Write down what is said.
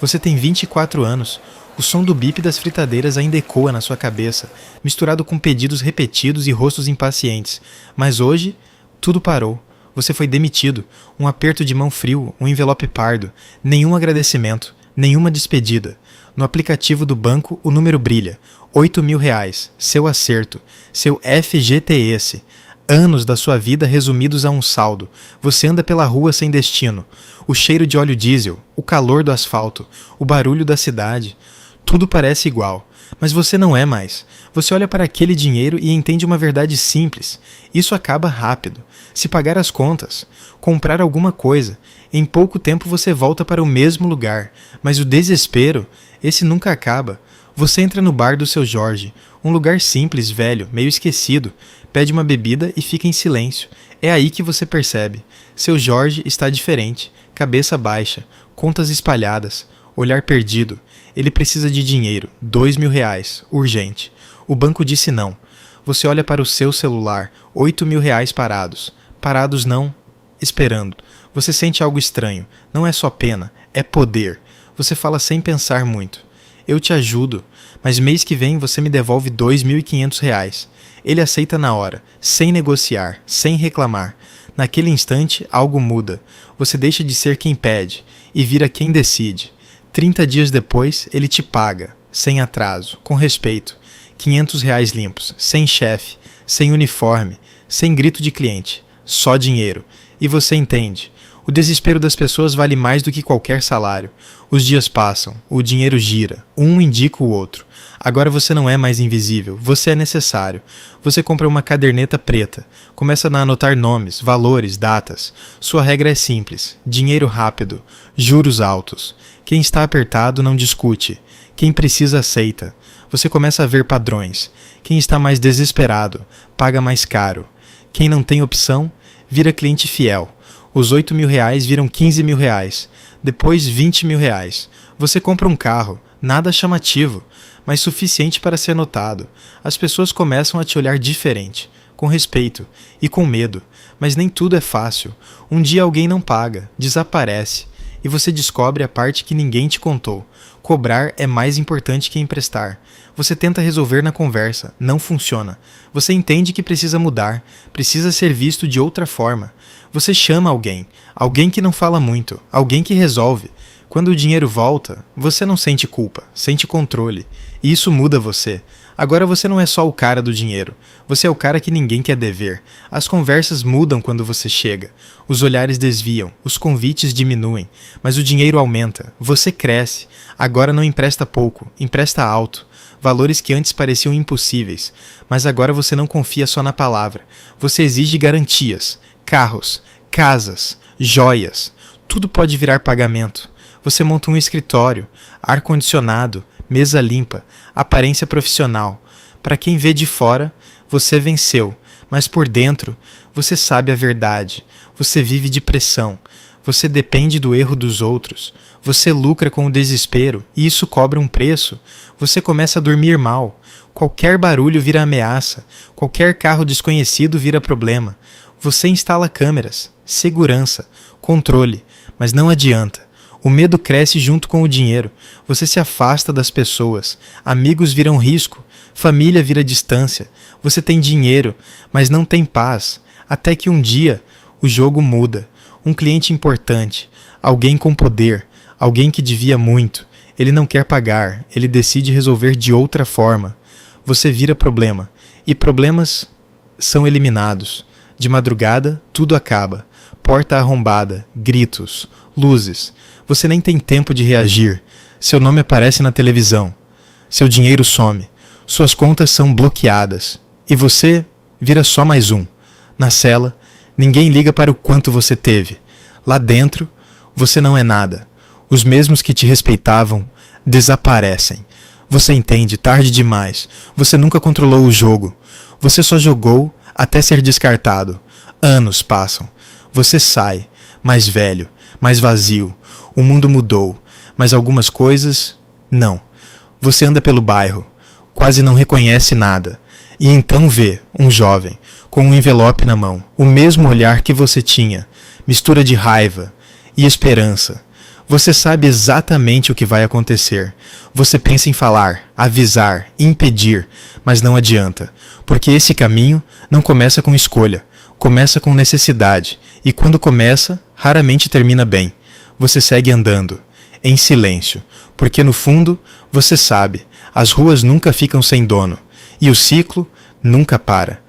Você tem 24 anos. O som do bip das fritadeiras ainda ecoa na sua cabeça, misturado com pedidos repetidos e rostos impacientes. Mas hoje, tudo parou. Você foi demitido. Um aperto de mão frio, um envelope pardo. Nenhum agradecimento, nenhuma despedida. No aplicativo do banco, o número brilha. R$8.000. Seu acerto. Seu FGTS. Anos da sua vida resumidos a um saldo. Você anda pela rua sem destino. O cheiro de óleo diesel, o calor do asfalto, o barulho da cidade. Tudo parece igual, mas você não é mais. Você olha para aquele dinheiro e entende uma verdade simples. Isso acaba rápido. Se pagar as contas, comprar alguma coisa, em pouco tempo você volta para o mesmo lugar. Mas o desespero, esse nunca acaba. Você entra no bar do seu Jorge, um lugar simples, velho, meio esquecido. Pede uma bebida e fica em silêncio. É aí que você percebe. Seu Jorge está diferente. Cabeça baixa, contas espalhadas, olhar perdido. Ele precisa de dinheiro, R$2.000, urgente. O banco disse não. Você olha para o seu celular, R$8.000 parados. Parados não, esperando. Você sente algo estranho. Não é só pena, é poder. Você fala sem pensar muito. Eu te ajudo, mas mês que vem você me devolve R$2.500. Ele aceita na hora, sem negociar, sem reclamar. Naquele instante, algo muda. Você deixa de ser quem pede e vira quem decide. 30 dias depois, ele te paga, sem atraso, com respeito. R$500 limpos, sem chefe, sem uniforme, sem grito de cliente. Só dinheiro. E você entende. O desespero das pessoas vale mais do que qualquer salário. Os dias passam, o dinheiro gira, um indica o outro. Agora você não é mais invisível, você é necessário. Você compra uma caderneta preta, começa a anotar nomes, valores, datas. Sua regra é simples, dinheiro rápido, juros altos. Quem está apertado não discute, quem precisa aceita. Você começa a ver padrões. Quem está mais desesperado, paga mais caro. Quem não tem opção, vira cliente fiel. Os R$8.000 viram R$15.000, depois R$20.000. Você compra um carro, nada chamativo, mas suficiente para ser notado. As pessoas começam a te olhar diferente, com respeito e com medo, mas nem tudo é fácil. Um dia alguém não paga, desaparece, e você descobre a parte que ninguém te contou. Cobrar é mais importante que emprestar. Você tenta resolver na conversa, não funciona. Você entende que precisa mudar, precisa ser visto de outra forma. Você chama alguém que não fala muito, alguém que resolve. Quando o dinheiro volta, você não sente culpa, sente controle. E isso muda você. Agora você não é só o cara do dinheiro. Você é o cara que ninguém quer dever. As conversas mudam quando você chega. Os olhares desviam, os convites diminuem. Mas o dinheiro aumenta. Você cresce. Agora não empresta pouco, empresta alto. Valores que antes pareciam impossíveis. Mas agora você não confia só na palavra. Você exige garantias. Carros, casas, joias. Tudo pode virar pagamento. Você monta um escritório, ar-condicionado, mesa limpa, aparência profissional. Para quem vê de fora, você venceu, mas por dentro, você sabe a verdade. Você vive de pressão. Você depende do erro dos outros. Você lucra com o desespero e isso cobra um preço. Você começa a dormir mal. Qualquer barulho vira ameaça. Qualquer carro desconhecido vira problema. Você instala câmeras, segurança, controle, mas não adianta. O medo cresce junto com o dinheiro. Você se afasta das pessoas. Amigos viram risco. Família vira distância. Você tem dinheiro, mas não tem paz. Até que um dia, o jogo muda. Um cliente importante. Alguém com poder. Alguém que devia muito. Ele não quer pagar. Ele decide resolver de outra forma. Você vira problema. E problemas são eliminados. De madrugada, tudo acaba. Porta arrombada. Gritos. Luzes. Você nem tem tempo de reagir. Seu nome aparece na televisão. Seu dinheiro some. Suas contas são bloqueadas. E você vira só mais um. Na cela, ninguém liga para o quanto você teve. Lá dentro, você não é nada. Os mesmos que te respeitavam desaparecem. Você entende tarde demais. Você nunca controlou o jogo. Você só jogou até ser descartado. Anos passam. Você sai, mais velho, mais vazio. O mundo mudou, mas algumas coisas, não. Você anda pelo bairro, quase não reconhece nada, e então vê um jovem, com um envelope na mão, o mesmo olhar que você tinha, mistura de raiva e esperança. Você sabe exatamente o que vai acontecer. Você pensa em falar, avisar, impedir, mas não adianta, porque esse caminho não começa com escolha, começa com necessidade, e quando começa, raramente termina bem. Você segue andando, em silêncio, porque no fundo, você sabe, as ruas nunca ficam sem dono, e o ciclo nunca para.